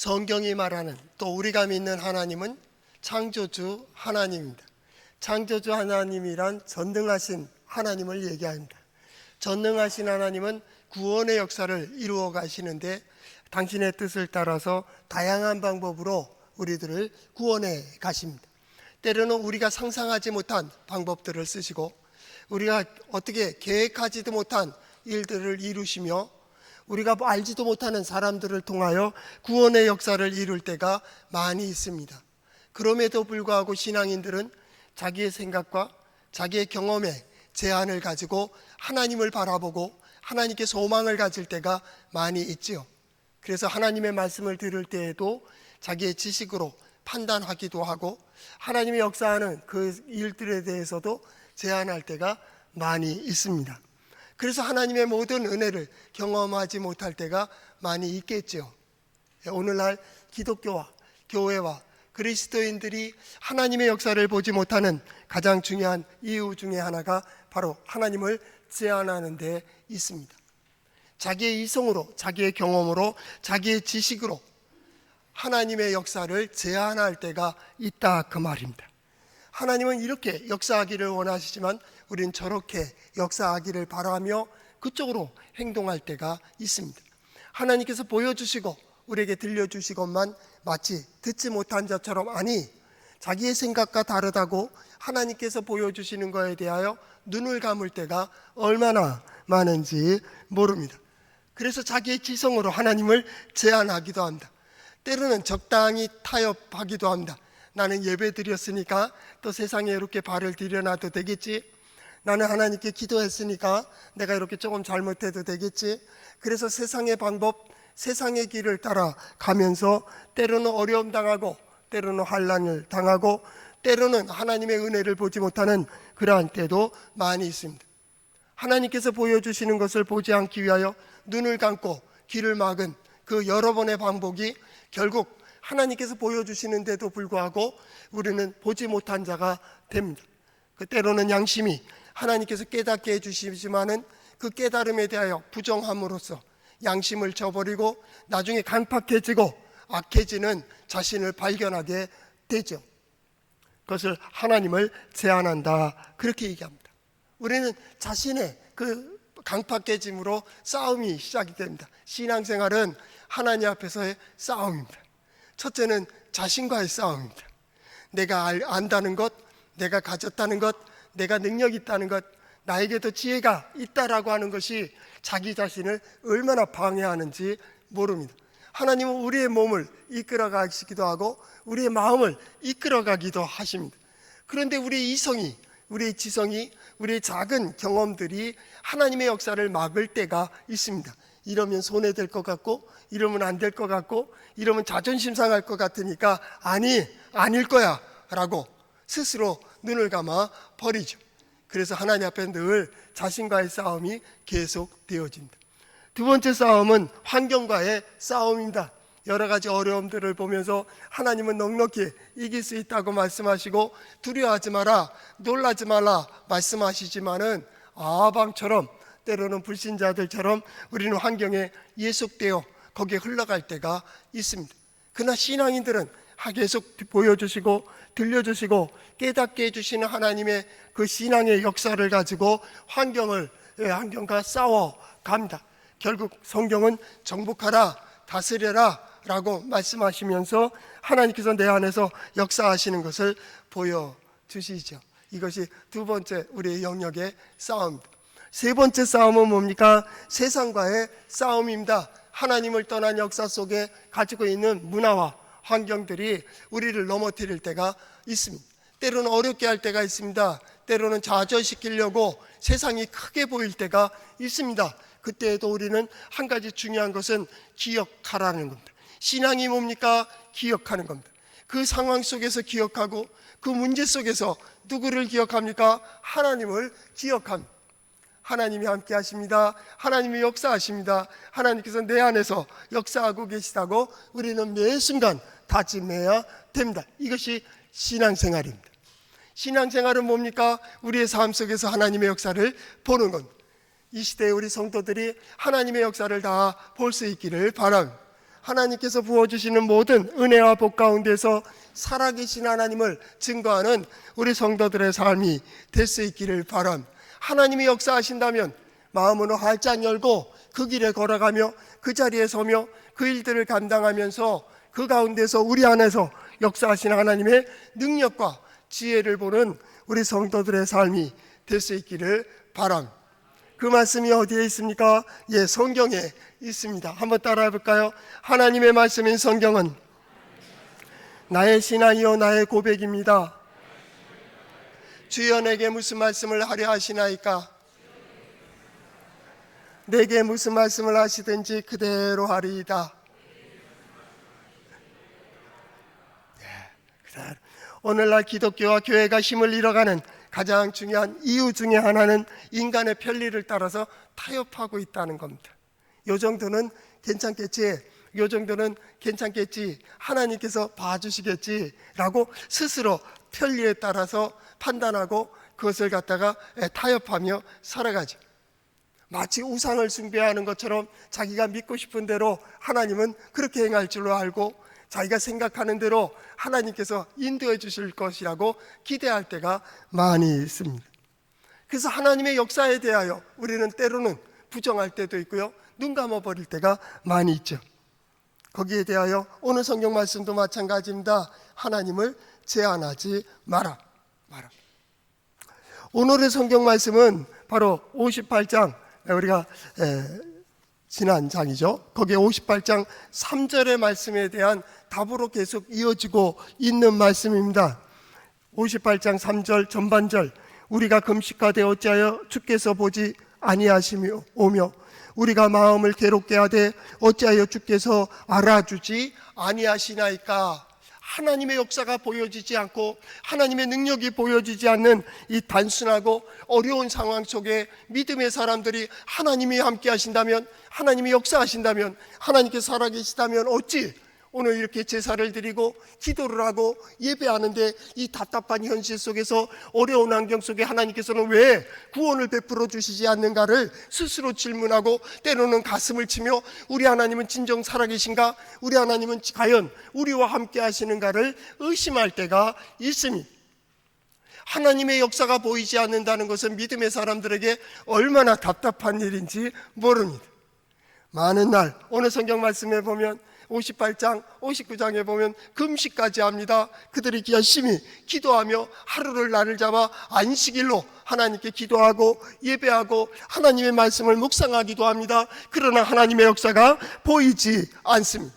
성경이 말하는 또 우리가 믿는 하나님은 창조주 하나님입니다. 창조주 하나님이란 전능하신 하나님을 얘기합니다. 전능하신 하나님은 구원의 역사를 이루어 가시는데 당신의 뜻을 따라서 다양한 방법으로 우리들을 구원해 가십니다. 때로는 우리가 상상하지 못한 방법들을 쓰시고 우리가 어떻게 계획하지도 못한 일들을 이루시며 우리가 알지도 못하는 사람들을 통하여 구원의 역사를 이룰 때가 많이 있습니다. 그럼에도 불구하고 신앙인들은 자기의 생각과 자기의 경험에 제한을 가지고 하나님을 바라보고 하나님께 소망을 가질 때가 많이 있지요. 그래서 하나님의 말씀을 들을 때에도 자기의 지식으로 판단하기도 하고 하나님의 역사하는 그 일들에 대해서도 제한할 때가 많이 있습니다. 그래서 하나님의 모든 은혜를 경험하지 못할 때가 많이 있겠죠. 오늘날 기독교와 교회와 그리스도인들이 하나님의 역사를 보지 못하는 가장 중요한 이유 중에 하나가 바로 하나님을 제한하는 데 있습니다. 자기의 이성으로, 자기의 경험으로, 자기의 지식으로 하나님의 역사를 제한할 때가 있다 그 말입니다. 하나님은 이렇게 역사하기를 원하시지만 우리는 저렇게 역사하기를 바라며 그쪽으로 행동할 때가 있습니다. 하나님께서 보여주시고 우리에게 들려주시건만 마치 듣지 못한 자처럼, 아니 자기의 생각과 다르다고 하나님께서 보여주시는 것에 대하여 눈을 감을 때가 얼마나 많은지 모릅니다. 그래서 자기의 지성으로 하나님을 제한하기도 합니다. 때로는 적당히 타협하기도 합니다. 나는 예배 드렸으니까 또 세상에 이렇게 발을 들여놔도 되겠지. 나는 하나님께 기도했으니까 내가 이렇게 조금 잘못해도 되겠지. 그래서 세상의 방법, 세상의 길을 따라가면서 때로는 어려움 당하고 때로는 환난을 당하고 때로는 하나님의 은혜를 보지 못하는 그러한 때도 많이 있습니다. 하나님께서 보여주시는 것을 보지 않기 위하여 눈을 감고 귀를 막은 그 여러 번의 반복이 결국 하나님께서 보여주시는데도 불구하고 우리는 보지 못한 자가 됩니다. 그 때로는 양심이 하나님께서 깨닫게 해주시지만은 그 깨달음에 대하여 부정함으로써 양심을 저버리고 나중에 강팍해지고 악해지는 자신을 발견하게 되죠. 그것을 하나님을 제한한다 그렇게 얘기합니다. 우리는 자신의 그 강팍해짐으로 싸움이 시작이 됩니다. 신앙생활은 하나님 앞에서의 싸움입니다. 첫째는 자신과의 싸움입니다. 내가 안다는 것, 내가 가졌다는 것, 내가 능력이 있다는 것, 나에게도 지혜가 있다라고 하는 것이 자기 자신을 얼마나 방해하는지 모릅니다. 하나님은 우리의 몸을 이끌어가시기도 하고 우리의 마음을 이끌어가기도 하십니다. 그런데 우리의 이성이, 우리의 지성이, 우리의 작은 경험들이 하나님의 역사를 막을 때가 있습니다. 이러면 손해될 것 같고 이러면 안 될 것 같고 이러면 자존심 상할 것 같으니까 아닐 거야 라고 스스로 눈을 감아 버리죠. 그래서 하나님 앞에 늘 자신과의 싸움이 계속 되어집니다. 두 번째 싸움은 환경과의 싸움입니다. 여러 가지 어려움들을 보면서 하나님은 넉넉히 이길 수 있다고 말씀하시고 두려워하지 마라, 놀라지 말라 말씀하시지만은 아방처럼 때로는 불신자들처럼 우리는 환경에 예속되어 거기에 흘러갈 때가 있습니다. 그러나 신앙인들은 계속 보여주시고 들려주시고 깨닫게 해주시는 하나님의 그 신앙의 역사를 가지고 환경과 싸워갑니다. 결국 성경은 정복하라, 다스려라 라고 말씀하시면서 하나님께서 내 안에서 역사하시는 것을 보여주시죠. 이것이 두 번째 우리의 영역의 싸움입니다. 세 번째 싸움은 뭡니까? 세상과의 싸움입니다. 하나님을 떠난 역사 속에 가지고 있는 문화와 환경들이 우리를 넘어뜨릴 때가 있습니다. 때로는 어렵게 할 때가 있습니다. 때로는 좌절시키려고 세상이 크게 보일 때가 있습니다. 그때에도 우리는 한 가지 중요한 것은 기억하라는 겁니다. 신앙이 뭡니까? 기억하는 겁니다. 그 상황 속에서 기억하고 그 문제 속에서 누구를 기억합니까? 하나님을 기억합니다. 하나님이 함께 하십니다. 하나님이 역사하십니다. 하나님께서 내 안에서 역사하고 계시다고 우리는 매 순간 다짐해야 됩니다. 이것이 신앙생활입니다. 신앙생활은 뭡니까? 우리의 삶 속에서 하나님의 역사를 보는 겁니다. 이 시대에 우리 성도들이 하나님의 역사를 다 볼 수 있기를 바랍니다. 하나님께서 부어주시는 모든 은혜와 복 가운데서 살아계신 하나님을 증거하는 우리 성도들의 삶이 될 수 있기를 바랍니다. 하나님이 역사하신다면 마음으로 활짝 열고 그 길에 걸어가며 그 자리에 서며 그 일들을 감당하면서 그 가운데서 우리 안에서 역사하신 하나님의 능력과 지혜를 보는 우리 성도들의 삶이 될 수 있기를 바랍니다. 그 말씀이 어디에 있습니까? 예, 성경에 있습니다. 한번 따라해 볼까요? 하나님의 말씀인 성경은 나의 신앙이요 나의 고백입니다. 주여 내게 무슨 말씀을 하려 하시나이까? 내게 무슨 말씀을 하시든지 그대로 하리이다. 오늘날 기독교와 교회가 힘을 잃어가는 가장 중요한 이유 중에 하나는 인간의 편리를 따라서 타협하고 있다는 겁니다. 요 정도는 괜찮겠지, 요 정도는 괜찮겠지, 하나님께서 봐주시겠지 라고 스스로 편리에 따라서 판단하고 그것을 갖다가 타협하며 살아가죠. 마치 우상을 숭배하는 것처럼 자기가 믿고 싶은 대로 하나님은 그렇게 행할 줄로 알고 자기가 생각하는 대로 하나님께서 인도해 주실 것이라고 기대할 때가 많이 있습니다. 그래서 하나님의 역사에 대하여 우리는 때로는 부정할 때도 있고요, 눈 감아버릴 때가 많이 있죠. 거기에 대하여 오늘 성경 말씀도 마찬가지입니다. 하나님을 제한하지 마라. 오늘의 성경 말씀은 바로 58장, 우리가 지난 장이죠. 거기에 58장 3절의 말씀에 대한 답으로 계속 이어지고 있는 말씀입니다. 58장 3절 전반절, 우리가 금식하되 어찌하여 주께서 보지 아니하시며 오며 우리가 마음을 괴롭게 하되 어찌하여 주께서 알아주지 아니하시나이까. 하나님의 역사가 보여지지 않고 하나님의 능력이 보여지지 않는 이 단순하고 어려운 상황 속에 믿음의 사람들이 하나님이 함께 하신다면, 하나님이 역사하신다면, 하나님께서 살아계시다면 어찌 오늘 이렇게 제사를 드리고 기도를 하고 예배하는데 이 답답한 현실 속에서 어려운 환경 속에 하나님께서는 왜 구원을 베풀어 주시지 않는가를 스스로 질문하고 때로는 가슴을 치며 우리 하나님은 진정 살아계신가? 우리 하나님은 과연 우리와 함께 하시는가를 의심할 때가 있습니다. 하나님의 역사가 보이지 않는다는 것은 믿음의 사람들에게 얼마나 답답한 일인지 모릅니다. 많은 날 오늘 성경 말씀에 보면 58장, 59장에 보면 금식까지 합니다. 그들이 열심히 기도하며 하루를 날을 잡아 안식일로 하나님께 기도하고 예배하고 하나님의 말씀을 묵상하기도 합니다. 그러나 하나님의 역사가 보이지 않습니다.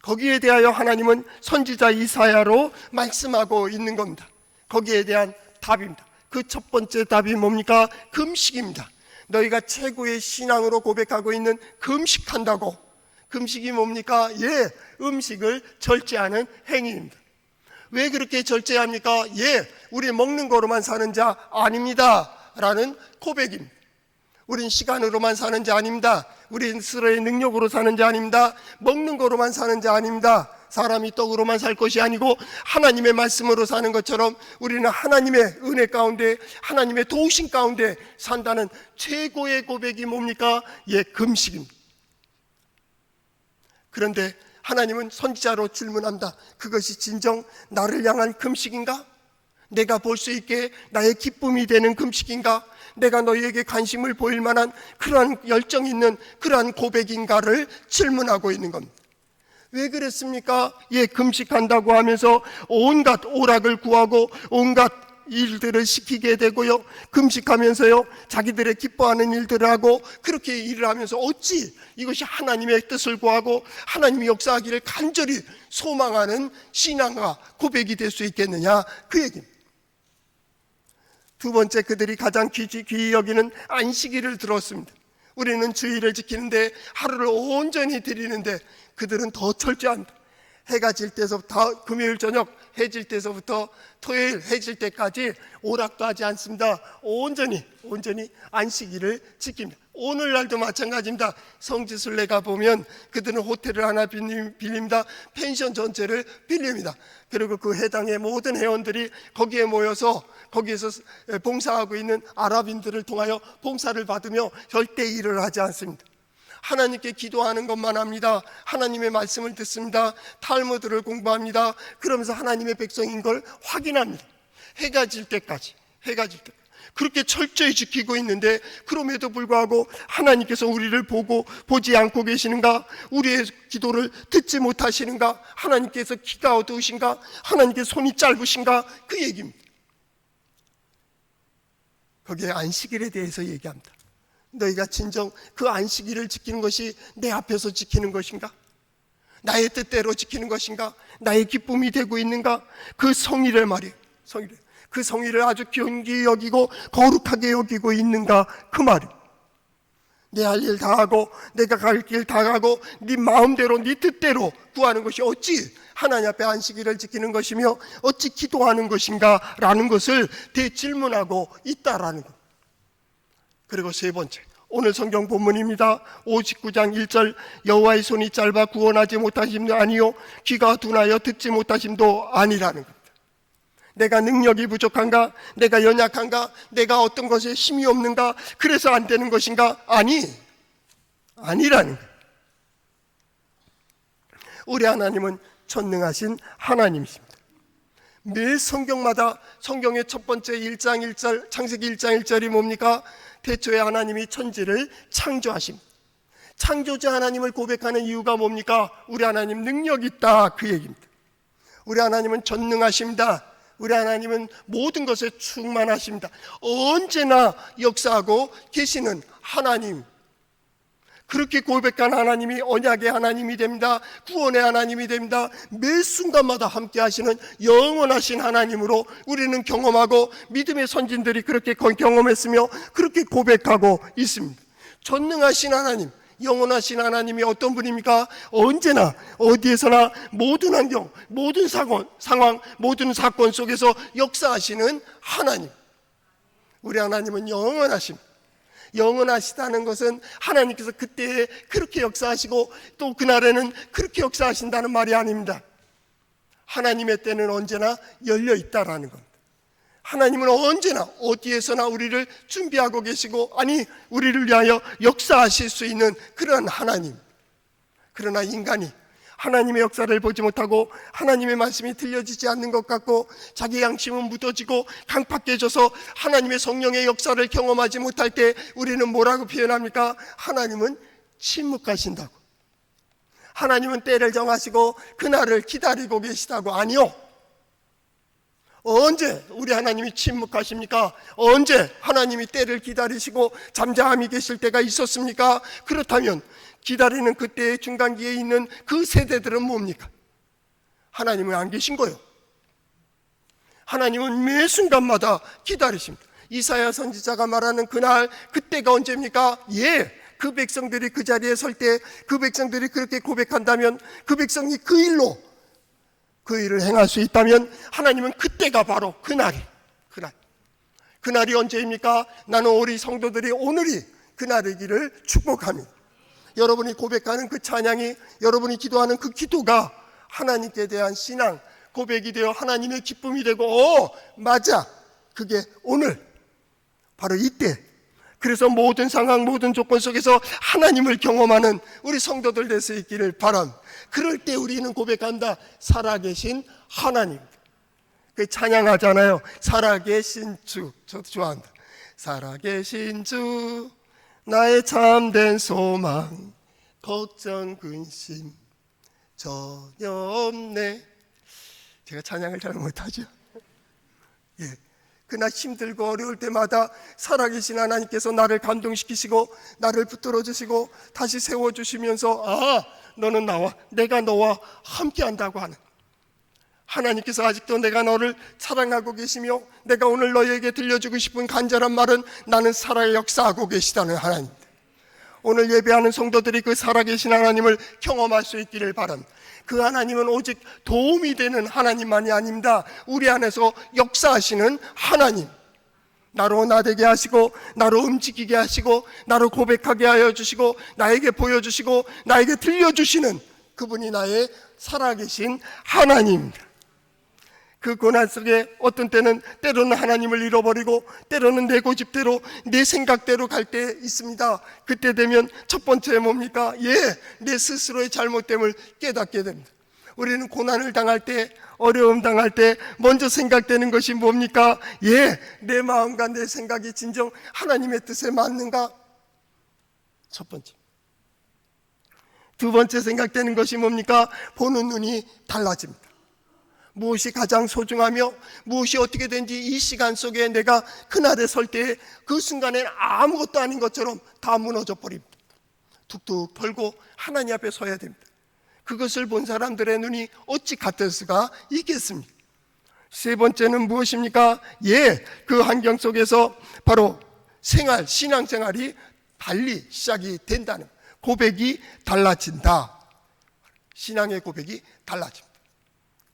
거기에 대하여 하나님은 선지자 이사야로 말씀하고 있는 겁니다. 거기에 대한 답입니다. 그 첫 번째 답이 뭡니까? 금식입니다. 너희가 최고의 신앙으로 고백하고 있는 금식한다고. 금식이 뭡니까? 예, 음식을 절제하는 행위입니다. 왜 그렇게 절제합니까? 예, 우리 먹는 거로만 사는 자 아닙니다 라는 고백입니다. 우린 시간으로만 사는 자 아닙니다. 우린 스스로의 능력으로 사는 자 아닙니다. 먹는 거로만 사는 자 아닙니다. 사람이 떡으로만 살 것이 아니고 하나님의 말씀으로 사는 것처럼 우리는 하나님의 은혜 가운데, 하나님의 도우심 가운데 산다는 최고의 고백이 뭡니까? 예, 금식입니다. 그런데 하나님은 선지자로 질문한다. 그것이 진정 나를 향한 금식인가? 내가 볼 수 있게 나의 기쁨이 되는 금식인가? 내가 너희에게 관심을 보일 만한 그러한 열정 있는 그러한 고백인가를 질문하고 있는 겁니다. 왜 그랬습니까? 예, 금식한다고 하면서 온갖 오락을 구하고 온갖 일들을 시키게 되고요, 금식하면서요 자기들의 기뻐하는 일들을 하고 그렇게 일을 하면서 어찌 이것이 하나님의 뜻을 구하고 하나님이 역사하기를 간절히 소망하는 신앙과 고백이 될 수 있겠느냐, 그 얘기입니다. 두 번째, 그들이 가장 귀히 여기는 안식일을 들었습니다. 우리는 주일을 지키는데 하루를 온전히 드리는데 그들은 더 철저합니다. 해가 질 때서부터, 금요일 저녁 해 질 때서부터 토요일 해 질 때까지 오락도 하지 않습니다. 온전히 안식일을 지킵니다. 오늘날도 마찬가지입니다. 성지순례 가보면 그들은 호텔을 하나 빌립니다. 펜션 전체를 빌립니다. 그리고 그 해당의 모든 회원들이 거기에 모여서 거기에서 봉사하고 있는 아랍인들을 통하여 봉사를 받으며 절대 일을 하지 않습니다. 하나님께 기도하는 것만 합니다. 하나님의 말씀을 듣습니다. 탈무드를 공부합니다. 그러면서 하나님의 백성인 걸 확인합니다. 해가 질 때까지. 그렇게 철저히 지키고 있는데, 그럼에도 불구하고 하나님께서 우리를 보지 않고 계시는가? 우리의 기도를 듣지 못하시는가? 하나님께서 귀가 어두우신가? 하나님께서 손이 짧으신가? 그 얘기입니다. 거기에 안식일에 대해서 얘기합니다. 너희가 진정 그 안식일을 지키는 것이 내 앞에서 지키는 것인가? 나의 뜻대로 지키는 것인가? 나의 기쁨이 되고 있는가? 그 성의를 말이에요. 그 성의를 아주 경기 여기고 거룩하게 여기고 있는가? 그 말이에요. 내 할 일 다 하고 내가 갈 길 다 가고 네 마음대로 네 뜻대로 구하는 것이 어찌 하나님 앞에 안식일을 지키는 것이며 어찌 기도하는 것인가? 라는 것을 대질문하고 있다라는 것. 그리고 세 번째, 오늘 성경 본문입니다. 59장 1절, 여호와의 손이 짧아 구원하지 못하심도 아니요 귀가 둔하여 듣지 못하심도 아니라는 겁니다. 내가 능력이 부족한가? 내가 연약한가? 내가 어떤 것에 힘이 없는가? 그래서 안 되는 것인가? 아니라는 거예요. 우리 하나님은 전능하신 하나님이십니다. 매 성경마다, 성경의 첫 번째 1장 1절, 창세기 1장 1절이 뭡니까? 태초에 하나님이 천지를 창조하십니다. 창조주 하나님을 고백하는 이유가 뭡니까? 우리 하나님 능력 있다, 그 얘기입니다. 우리 하나님은 전능하십니다. 우리 하나님은 모든 것에 충만하십니다. 언제나 역사하고 계시는 하나님, 그렇게 고백한 하나님이 언약의 하나님이 됩니다. 구원의 하나님이 됩니다. 매 순간마다 함께 하시는 영원하신 하나님으로 우리는 경험하고, 믿음의 선진들이 그렇게 경험했으며 그렇게 고백하고 있습니다. 전능하신 하나님, 영원하신 하나님이 어떤 분입니까? 언제나 어디에서나 모든 환경, 모든 상황, 모든 사건 속에서 역사하시는 하나님. 우리 하나님은 영원하십니다. 영원하시다는 것은 하나님께서 그때에 그렇게 역사하시고 또 그날에는 그렇게 역사하신다는 말이 아닙니다. 하나님의 때는 언제나 열려 있다라는 겁니다. 하나님은 언제나 어디에서나 우리를 준비하고 계시고, 아니 우리를 위하여 역사하실 수 있는 그런 하나님. 그러나 인간이 하나님의 역사를 보지 못하고 하나님의 말씀이 들려지지 않는 것 같고 자기 양심은 무뎌지고 강팍해져서 하나님의 성령의 역사를 경험하지 못할 때 우리는 뭐라고 표현합니까? 하나님은 침묵하신다고. 하나님은 때를 정하시고 그날을 기다리고 계시다고. 아니요. 언제 우리 하나님이 침묵하십니까? 언제 하나님이 때를 기다리시고 잠잠히 계실 때가 있었습니까? 그렇다면 기다리는 그때의 중간기에 있는 그 세대들은 뭡니까? 하나님은 안 계신 거예요. 하나님은 매 순간마다 기다리십니다. 이사야 선지자가 말하는 그날, 그때가 언제입니까? 그 백성들이 그 자리에 설 때, 그 백성들이 그렇게 고백한다면, 그 백성이 그 일을 행할 수 있다면 하나님은 그때가 바로 그날이 언제입니까? 나는 우리 성도들이 오늘이 그날이기를 축복합니다. 여러분이 고백하는 그 찬양이, 여러분이 기도하는 그 기도가 하나님께 대한 신앙 고백이 되어 하나님의 기쁨이 되고, 맞아, 그게 오늘 바로 이때. 그래서 모든 상황, 모든 조건 속에서 하나님을 경험하는 우리 성도들 될 수 있기를 바랍니다. 그럴 때 우리는 고백한다. 살아계신 하나님. 그 찬양하잖아요. 살아계신 주. 저도 좋아한다. 살아계신 주, 나의 참된 소망, 걱정 근심 전혀 없네. 제가 찬양을 잘 못하죠. 그날 힘들고 어려울 때마다 살아계신 하나님께서 나를 감동시키시고 나를 붙들어 주시고 다시 세워주시면서, 너는 나와, 내가 너와 함께한다고 하는 하나님께서 아직도 내가 너를 사랑하고 계시며 내가 오늘 너에게 들려주고 싶은 간절한 말은 나는 살아 역사하고 계시다는 하나님입니다. 오늘 예배하는 성도들이 그 살아계신 하나님을 경험할 수 있기를 바랍니다. 그 하나님은 오직 도움이 되는 하나님만이 아닙니다. 우리 안에서 역사하시는 하나님, 나로 나되게 하시고 나로 움직이게 하시고 나로 고백하게 하여 주시고 나에게 보여주시고 나에게 들려주시는 그분이 나의 살아계신 하나님입니다. 그 고난 속에 어떤 때로는 하나님을 잃어버리고 때로는 내 고집대로 내 생각대로 갈 때 있습니다. 그때 되면 첫 번째 뭡니까? 내 스스로의 잘못됨을 깨닫게 됩니다. 우리는 고난을 당할 때, 어려움 당할 때 먼저 생각되는 것이 뭡니까? 내 마음과 내 생각이 진정 하나님의 뜻에 맞는가? 첫 번째. 두 번째 생각되는 것이 뭡니까? 보는 눈이 달라집니다. 무엇이 가장 소중하며 무엇이 어떻게 된지 이 시간 속에 내가 그날에 설 때 그 순간에는 아무것도 아닌 것처럼 다 무너져 버립니다. 툭툭 털고 하나님 앞에 서야 됩니다. 그것을 본 사람들의 눈이 어찌 같을 수가 있겠습니까? 세 번째는 무엇입니까? 그 환경 속에서 바로 신앙생활이 달리 시작이 된다는 고백이 달라진다. 신앙의 고백이 달라집니다.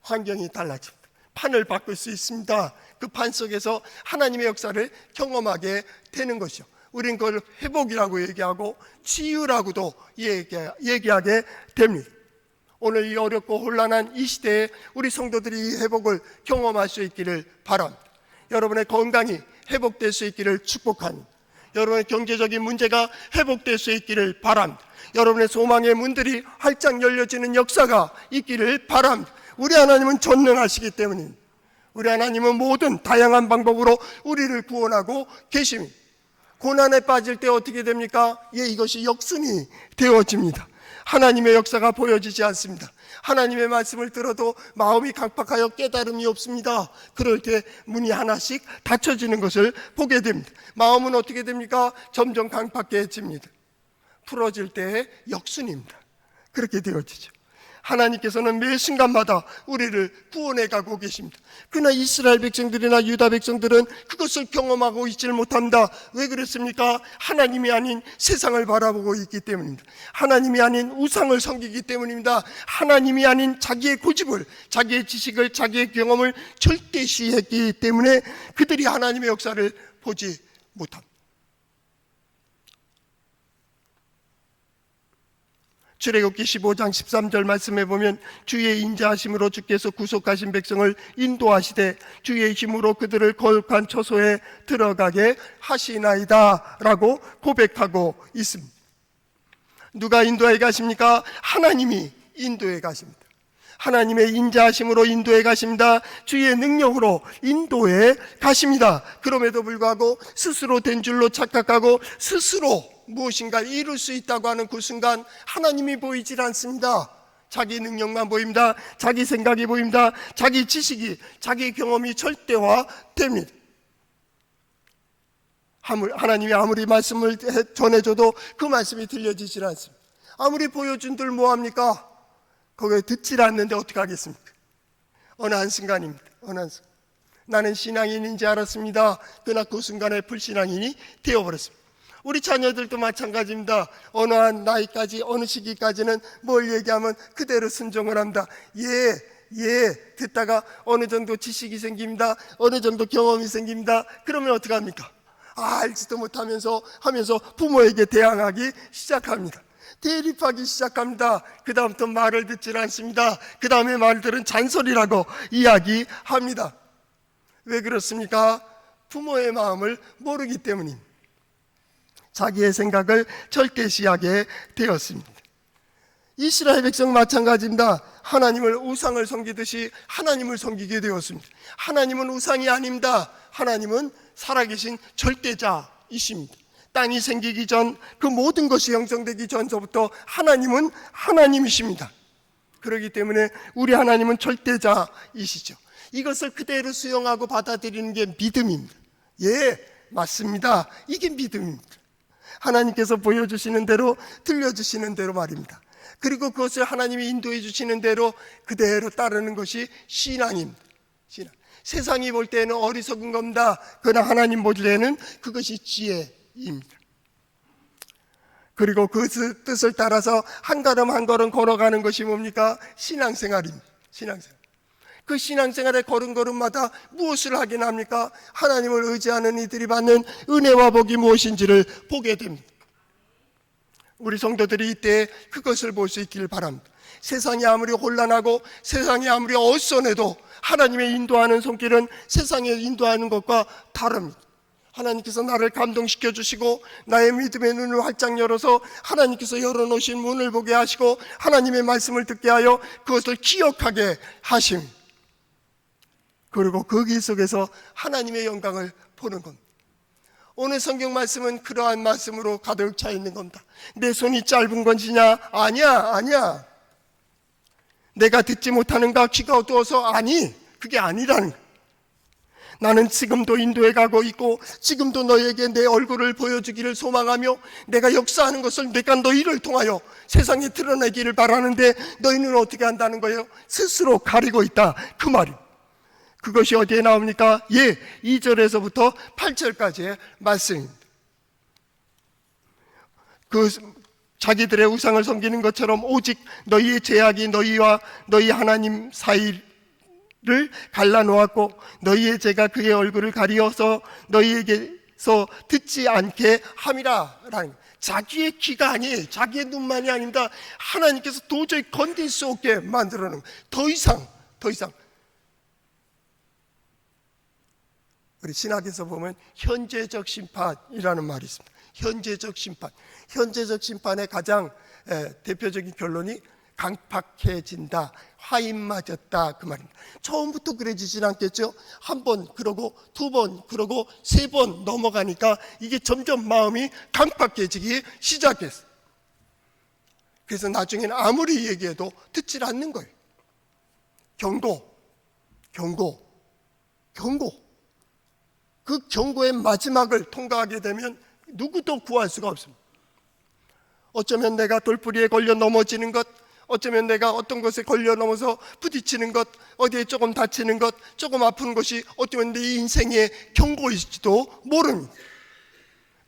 환경이 달라집니다. 판을 바꿀 수 있습니다. 그 판 속에서 하나님의 역사를 경험하게 되는 것이죠. 우린 그걸 회복이라고 얘기하고 치유라고도 얘기하게 됩니다. 오늘 이 어렵고 혼란한 이 시대에 우리 성도들이 이 회복을 경험할 수 있기를 바랍니다. 여러분의 건강이 회복될 수 있기를 축복합니다. 여러분의 경제적인 문제가 회복될 수 있기를 바랍니다. 여러분의 소망의 문들이 활짝 열려지는 역사가 있기를 바랍니다. 우리 하나님은 전능하시기 때문입니다. 우리 하나님은 모든 다양한 방법으로 우리를 구원하고 계십니다. 고난에 빠질 때 어떻게 됩니까? 이것이 역순이 되어집니다. 하나님의 역사가 보여지지 않습니다. 하나님의 말씀을 들어도 마음이 강팍하여 깨달음이 없습니다. 그럴 때 문이 하나씩 닫혀지는 것을 보게 됩니다. 마음은 어떻게 됩니까? 점점 강팍해집니다. 풀어질 때의 역순입니다. 그렇게 되어지죠. 하나님께서는 매 순간마다 우리를 구원해 가고 계십니다. 그러나 이스라엘 백성들이나 유다 백성들은 그것을 경험하고 있지를 못합니다. 왜 그렇습니까? 하나님이 아닌 세상을 바라보고 있기 때문입니다. 하나님이 아닌 우상을 섬기기 때문입니다. 하나님이 아닌 자기의 고집을, 자기의 지식을, 자기의 경험을 절대시했기 때문에 그들이 하나님의 역사를 보지 못합니다. 출애굽기 15장 13절 말씀에 보면 주의 인자하심으로 주께서 구속하신 백성을 인도하시되 주의 힘으로 그들을 거룩한 처소에 들어가게 하시나이다 라고 고백하고 있습니다. 누가 인도해 가십니까? 하나님이 인도해 가십니다. 하나님의 인자하심으로 인도해 가십니다. 주의 능력으로 인도해 가십니다. 그럼에도 불구하고 스스로 된 줄로 착각하고 스스로 무엇인가 이룰 수 있다고 하는 그 순간 하나님이 보이질 않습니다. 자기 능력만 보입니다. 자기 생각이 보입니다. 자기 지식이, 자기 경험이 절대화됩니다. 하나님이 아무리 말씀을 전해줘도 그 말씀이 들려지질 않습니다. 아무리 보여준들 뭐합니까? 거기에 듣질 않는데 어떻게 하겠습니까? 어느 한순간입니다. 어느 한순간. 나는 신앙인인지 알았습니다. 그러나 그 순간에 불신앙인이 되어버렸습니다. 우리 자녀들도 마찬가지입니다. 어느 한 나이까지, 어느 시기까지는 뭘 얘기하면 그대로 순종을 합니다. 듣다가 어느 정도 지식이 생깁니다. 어느 정도 경험이 생깁니다. 그러면 어떻게 합니까? 알지도 못하면서 부모에게 대항하기 시작합니다. 대립하기 시작합니다. 그 다음부터 말을 듣질 않습니다. 그 다음에 말들은 잔소리라고 이야기합니다. 왜 그렇습니까? 부모의 마음을 모르기 때문입니다. 자기의 생각을 절대시하게 되었습니다. 이스라엘 백성 마찬가지입니다. 하나님을 우상을 섬기듯이 하나님을 섬기게 되었습니다. 하나님은 우상이 아닙니다. 하나님은 살아계신 절대자이십니다. 땅이 생기기 전, 그 모든 것이 형성되기 전서부터 하나님은 하나님이십니다. 그렇기 때문에 우리 하나님은 절대자이시죠. 이것을 그대로 수용하고 받아들이는 게 믿음입니다. 맞습니다. 이게 믿음입니다. 하나님께서 보여주시는 대로, 들려주시는 대로 말입니다. 그리고 그것을 하나님이 인도해 주시는 대로 그대로 따르는 것이 신앙입니다. 신앙. 세상이 볼 때는 어리석은 겁니다. 그러나 하나님 볼 때는 그것이 지혜입니다. 그리고 그 뜻을 따라서 한 걸음 한 걸음 걸어가는 것이 뭡니까? 신앙생활입니다. 신앙생활. 그 신앙생활의 걸음걸음마다 무엇을 하긴 합니까? 하나님을 의지하는 이들이 받는 은혜와 복이 무엇인지를 보게 됩니다. 우리 성도들이 이때 그것을 볼 수 있기를 바랍니다. 세상이 아무리 혼란하고 세상이 아무리 어수선해도 하나님의 인도하는 손길은 세상에 인도하는 것과 다릅니다. 하나님께서 나를 감동시켜 주시고 나의 믿음의 눈을 활짝 열어서 하나님께서 열어놓으신 문을 보게 하시고 하나님의 말씀을 듣게 하여 그것을 기억하게 하심, 그리고 거기 속에서 하나님의 영광을 보는 겁니다. 오늘 성경 말씀은 그러한 말씀으로 가득 차 있는 겁니다. 내 손이 짧은 것이냐? 아니야. 내가 듣지 못하는가? 귀가 어두워서? 아니, 그게 아니라는 거예요. 나는 지금도 인도에 가고 있고 지금도 너에게 내 얼굴을 보여주기를 소망하며 내가 역사하는 것을 내가 너희를 통하여 세상에 드러내기를 바라는데 너희는 어떻게 한다는 거예요? 스스로 가리고 있다, 그 말이. 그것이 어디에 나옵니까? 2절에서부터 8절까지의 말씀입니다. 자기들의 우상을 섬기는 것처럼 오직 너희의 죄악이 너희와 너희 하나님 사이를 갈라놓았고 너희의 죄가 그의 얼굴을 가리어서 너희에게서 듣지 않게 함이라. 라는, 자기의 귀가 아니에요. 자기의 눈만이 아닙니다. 하나님께서 도저히 건들 수 없게 만들어놓은, 더 이상 우리 신학에서 보면 현재적 심판이라는 말이 있습니다. 현재적 심판의 가장 대표적인 결론이 강팍해진다, 화인 맞았다, 그 말입니다. 처음부터 그래지진 않겠죠. 한 번 그러고 두 번 그러고 세 번 넘어가니까 이게 점점 마음이 강팍해지기 시작했어요. 그래서 나중에는 아무리 얘기해도 듣질 않는 거예요. 경고. 그 경고의 마지막을 통과하게 되면 누구도 구할 수가 없습니다. 어쩌면 내가 돌부리에 걸려 넘어지는 것, 어쩌면 내가 어떤 것에 걸려 넘어서 부딪히는 것, 어디에 조금 다치는 것, 조금 아픈 것이 어쩌면 내 인생의 경고일지도 모릅니다.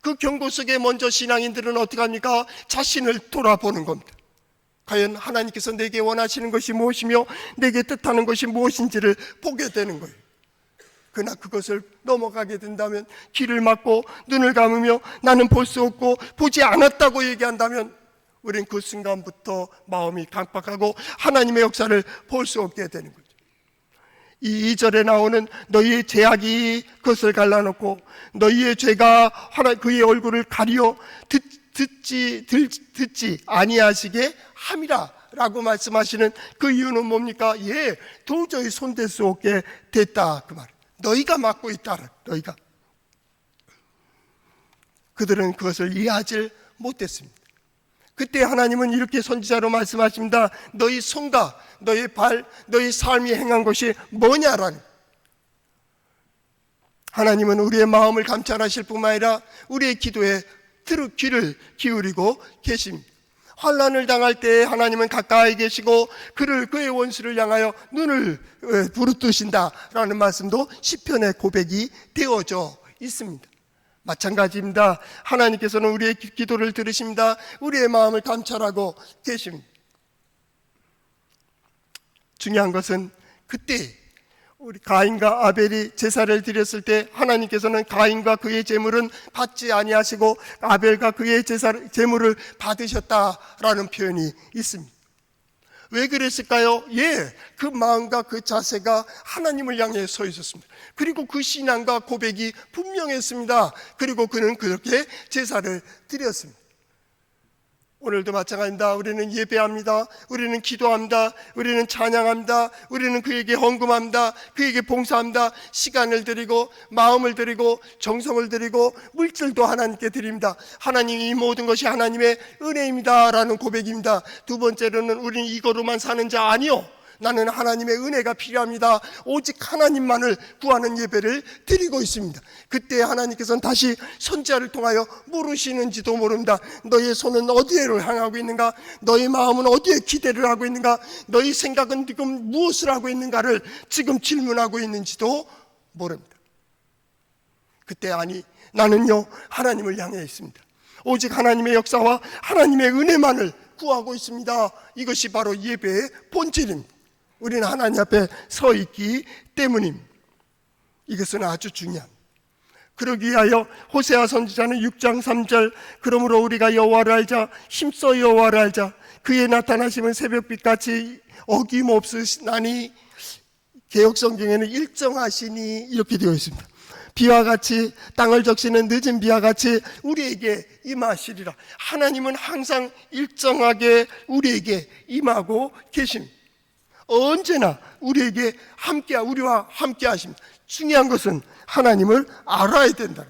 그 경고 속에 먼저 신앙인들은 어떻게 합니까? 자신을 돌아보는 겁니다. 과연 하나님께서 내게 원하시는 것이 무엇이며 내게 뜻하는 것이 무엇인지를 보게 되는 거예요. 그러나 그것을 넘어가게 된다면, 귀를 막고 눈을 감으며 나는 볼 수 없고 보지 않았다고 얘기한다면 우린 그 순간부터 마음이 강팍하고 하나님의 역사를 볼 수 없게 되는 거죠. 이 2절에 나오는 너희의 죄악이 그것을 갈라놓고 너희의 죄가 그의 얼굴을 가리어 듣지 아니하시게 함이라 라고 말씀하시는 그 이유는 뭡니까? 도저히 손댈 수 없게 됐다, 그 말. 너희가 막고 있다. 너희가. 그들은 그것을 이해하지 못했습니다. 그때 하나님은 이렇게 선지자로 말씀하십니다. 너희 손과 너희 발, 너희 삶이 행한 것이 뭐냐라는. 하나님은 우리의 마음을 감찰하실 뿐만 아니라 우리의 기도에 귀를 기울이고 계십니다. 환난을 당할 때 하나님은 가까이 계시고 그의 원수를 향하여 눈을 부르뜨신다라는 말씀도 시편의 고백이 되어져 있습니다. 마찬가지입니다. 하나님께서는 우리의 기도를 들으십니다. 우리의 마음을 감찰하고 계십니다. 중요한 것은 그때 우리 가인과 아벨이 제사를 드렸을 때 하나님께서는 가인과 그의 제물은 받지 아니하시고 아벨과 그의 제물을 받으셨다라는 표현이 있습니다. 왜 그랬을까요? 그 마음과 그 자세가 하나님을 향해 서 있었습니다. 그리고 그 신앙과 고백이 분명했습니다. 그리고 그는 그렇게 제사를 드렸습니다. 오늘도 마찬가지입니다. 우리는 예배합니다. 우리는 기도합니다. 우리는 찬양합니다. 우리는 그에게 헌금합니다. 그에게 봉사합니다. 시간을 드리고 마음을 드리고 정성을 드리고 물질도 하나님께 드립니다. 하나님, 이 모든 것이 하나님의 은혜입니다 라는 고백입니다. 두 번째로는 우리는 이거로만 사는 자 아니요, 나는 하나님의 은혜가 필요합니다. 오직 하나님만을 구하는 예배를 드리고 있습니다. 그때 하나님께서는 다시 선지자를 통하여 물으시는지도 모릅니다. 너의 손은 어디에를 향하고 있는가? 너의 마음은 어디에 기대를 하고 있는가? 너의 생각은 지금 무엇을 하고 있는가를 지금 질문하고 있는지도 모릅니다. 그때 나는요 하나님을 향해 있습니다. 오직 하나님의 역사와 하나님의 은혜만을 구하고 있습니다. 이것이 바로 예배의 본질입니다. 우리는 하나님 앞에 서 있기 때문입니다. 이것은 아주 중요합니다. 그러기 위하여 호세아 선지자는 6장 3절 그러므로 우리가 여호와를 알자, 힘써 여호와를 알자, 그의 나타나심은 새벽빛같이 어김없으시나니, 개역성경에는 일정하시니 이렇게 되어 있습니다. 비와 같이, 땅을 적시는 늦은 비와 같이 우리에게 임하시리라. 하나님은 항상 일정하게 우리에게 임하고 계십니다. 언제나 우리에게 우리와 함께 하십니다. 중요한 것은 하나님을 알아야 된다.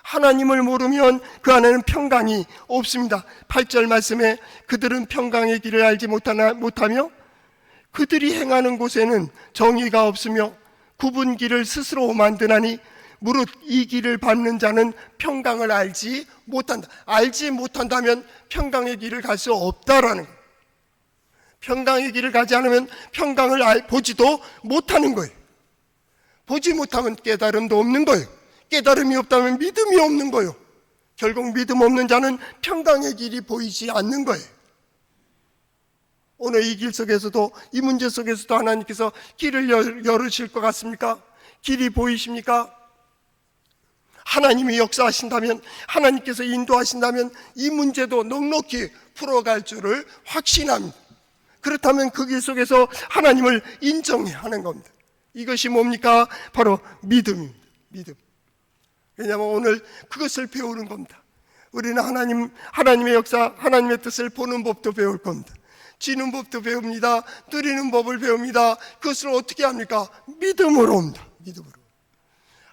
하나님을 모르면 그 안에는 평강이 없습니다. 8절 말씀에 그들은 평강의 길을 알지 못하며 그들이 행하는 곳에는 정의가 없으며 굽은 길을 스스로 만드나니 무릇 이 길을 밟는 자는 평강을 알지 못한다. 알지 못한다면 평강의 길을 갈 수 없다라는 거예요. 평강의 길을 가지 않으면 평강을 보지도 못하는 거예요. 보지 못하면 깨달음도 없는 거예요. 깨달음이 없다면 믿음이 없는 거예요. 결국 믿음 없는 자는 평강의 길이 보이지 않는 거예요. 오늘 이 길 속에서도, 이 문제 속에서도 하나님께서 길을 열으실 것 같습니까? 길이 보이십니까? 하나님이 역사하신다면, 하나님께서 인도하신다면 이 문제도 넉넉히 풀어갈 줄을 확신합니다. 그렇다면 그 길 속에서 하나님을 인정해야 하는 겁니다. 이것이 뭡니까? 바로 믿음입니다. 믿음. 왜냐하면 오늘 그것을 배우는 겁니다. 우리는 하나님의 역사, 하나님의 뜻을 보는 법도 배울 겁니다. 지는 법도 배웁니다. 누리는 법을 배웁니다. 그것을 어떻게 합니까? 믿음으로 옵니다. 믿음으로.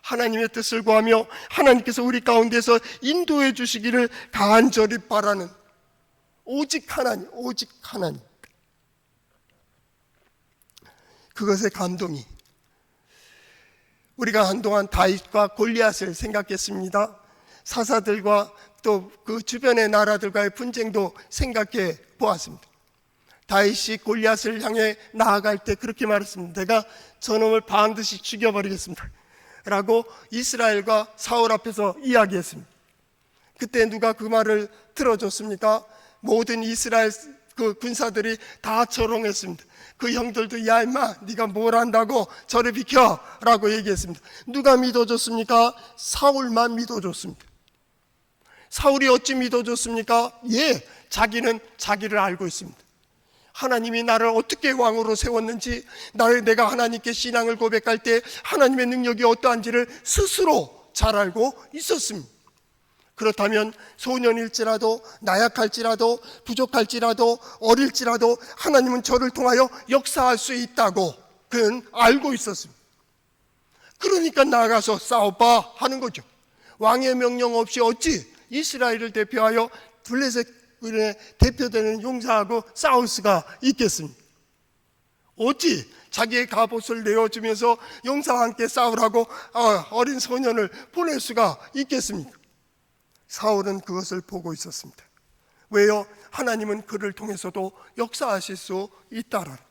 하나님의 뜻을 구하며 하나님께서 우리 가운데서 인도해 주시기를 간절히 바라는 오직 하나님, 오직 하나님. 그것의 감동이, 우리가 한동안 다윗과 골리앗을 생각했습니다. 사사들과 또 그 주변의 나라들과의 분쟁도 생각해 보았습니다. 다윗이 골리앗을 향해 나아갈 때 그렇게 말했습니다. 내가 저놈을 반드시 죽여버리겠습니다 라고 이스라엘과 사울 앞에서 이야기했습니다. 그때 누가 그 말을 들어줬습니까? 모든 이스라엘 그 군사들이 다 조롱했습니다. 그 형들도 야 임마 네가 뭘 안다고 저를 비켜 라고 얘기했습니다. 누가 믿어줬습니까? 사울만 믿어줬습니다. 사울이 어찌 믿어줬습니까? 자기는 자기를 알고 있습니다. 하나님이 나를 어떻게 왕으로 세웠는지, 내가 하나님께 신앙을 고백할 때 하나님의 능력이 어떠한지를 스스로 잘 알고 있었습니다. 그렇다면 소년일지라도, 나약할지라도, 부족할지라도, 어릴지라도 하나님은 저를 통하여 역사할 수 있다고 그는 알고 있었습니다. 그러니까 나가서 싸워봐 하는 거죠. 왕의 명령 없이 어찌 이스라엘을 대표하여 블레셋군의 대표되는 용사하고 싸울 수가 있겠습니까? 어찌 자기의 갑옷을 내어주면서 용사와 함께 싸우라고 어린 소년을 보낼 수가 있겠습니까? 사울은 그것을 보고 있었습니다. 왜요? 하나님은 그를 통해서도 역사하실 수 있다라는 것.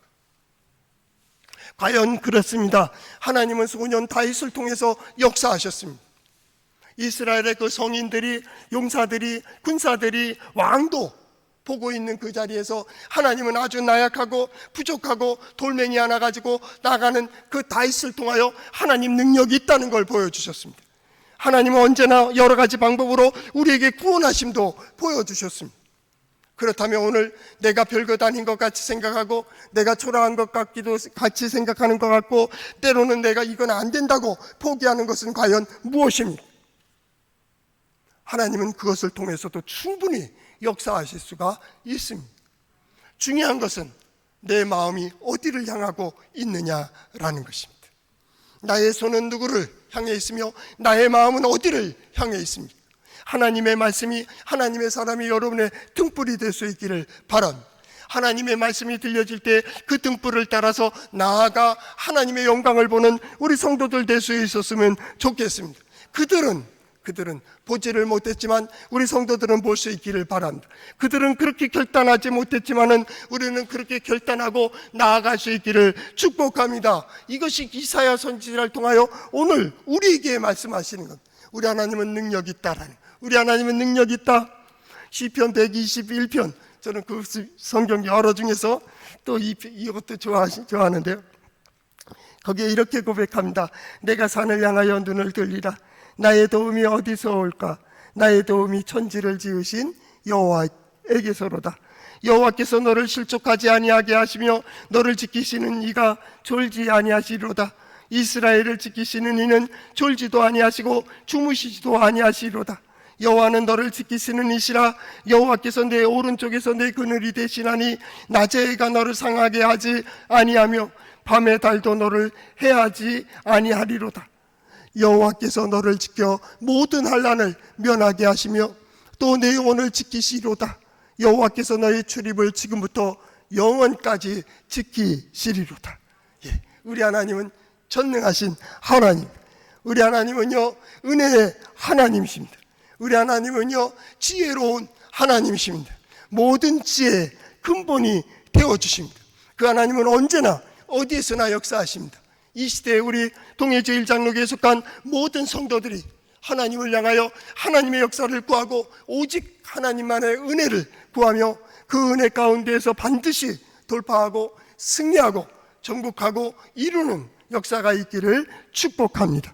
과연 그렇습니다. 하나님은 소년 다윗을 통해서 역사하셨습니다. 이스라엘의 그 성인들이, 용사들이, 군사들이, 왕도 보고 있는 그 자리에서 하나님은 아주 나약하고 부족하고 돌멩이 하나 가지고 나가는 그 다윗을 통하여 하나님 능력이 있다는 걸 보여주셨습니다. 하나님은 언제나 여러 가지 방법으로 우리에게 구원하심도 보여주셨습니다. 그렇다면 오늘 내가 별것 아닌 것 같이 생각하고, 내가 초라한 것 같기도 같이 생각하는 것 같고, 때로는 내가 이건 안 된다고 포기하는 것은 과연 무엇입니까? 하나님은 그것을 통해서도 충분히 역사하실 수가 있습니다. 중요한 것은 내 마음이 어디를 향하고 있느냐라는 것입니다. 나의 손은 누구를 향해 있으며 나의 마음은 어디를 향해 있습니까? 하나님의 말씀이, 하나님의 사람이 여러분의 등불이 될 수 있기를 바랍니다. 하나님의 말씀이 들려질 때 그 등불을 따라서 나아가 하나님의 영광을 보는 우리 성도들 될 수 있었으면 좋겠습니다. 그들은 보지를 못했지만 우리 성도들은 볼 수 있기를 바랍니다. 그들은 그렇게 결단하지 못했지만은 우리는 그렇게 결단하고 나아갈 수 있기를 축복합니다. 이것이 이사야 선지자를 통하여 오늘 우리에게 말씀하시는 것. 우리 하나님은 능력이 있다라는, 우리 하나님은 능력이 있다. 시편 121편, 저는 그 성경 여러 중에서 또 이것도 좋아하는데요. 거기에 이렇게 고백합니다. 내가 산을 향하여 눈을 들리라. 나의 도움이 어디서 올까? 나의 도움이 천지를 지으신 여호와에게서로다. 여호와께서 너를 실족하지 아니하게 하시며 너를 지키시는 이가 졸지 아니하시리로다. 이스라엘을 지키시는 이는 졸지도 아니하시고 주무시지도 아니하시리로다. 여호와는 너를 지키시는 이시라. 여호와께서 내 오른쪽에서 내 그늘이 되시나니 낮에 해가 너를 상하게 하지 아니하며 밤에 달도 너를 해하지 아니하리로다. 여호와께서 너를 지켜 모든 환난을 면하게 하시며 또 내 영혼을 지키시리로다. 여호와께서 너의 출입을 지금부터 영원까지 지키시리로다. 예, 우리 하나님은 전능하신 하나님, 우리 하나님은요 은혜의 하나님이십니다. 우리 하나님은요 지혜로운 하나님이십니다. 모든 지혜의 근본이 되어주십니다. 그 하나님은 언제나 어디에서나 역사하십니다. 이 시대에 우리 동해제일장로교에 속한 모든 성도들이 하나님을 향하여 하나님의 역사를 구하고 오직 하나님만의 은혜를 구하며 그 은혜 가운데에서 반드시 돌파하고 승리하고 정복하고 이루는 역사가 있기를 축복합니다.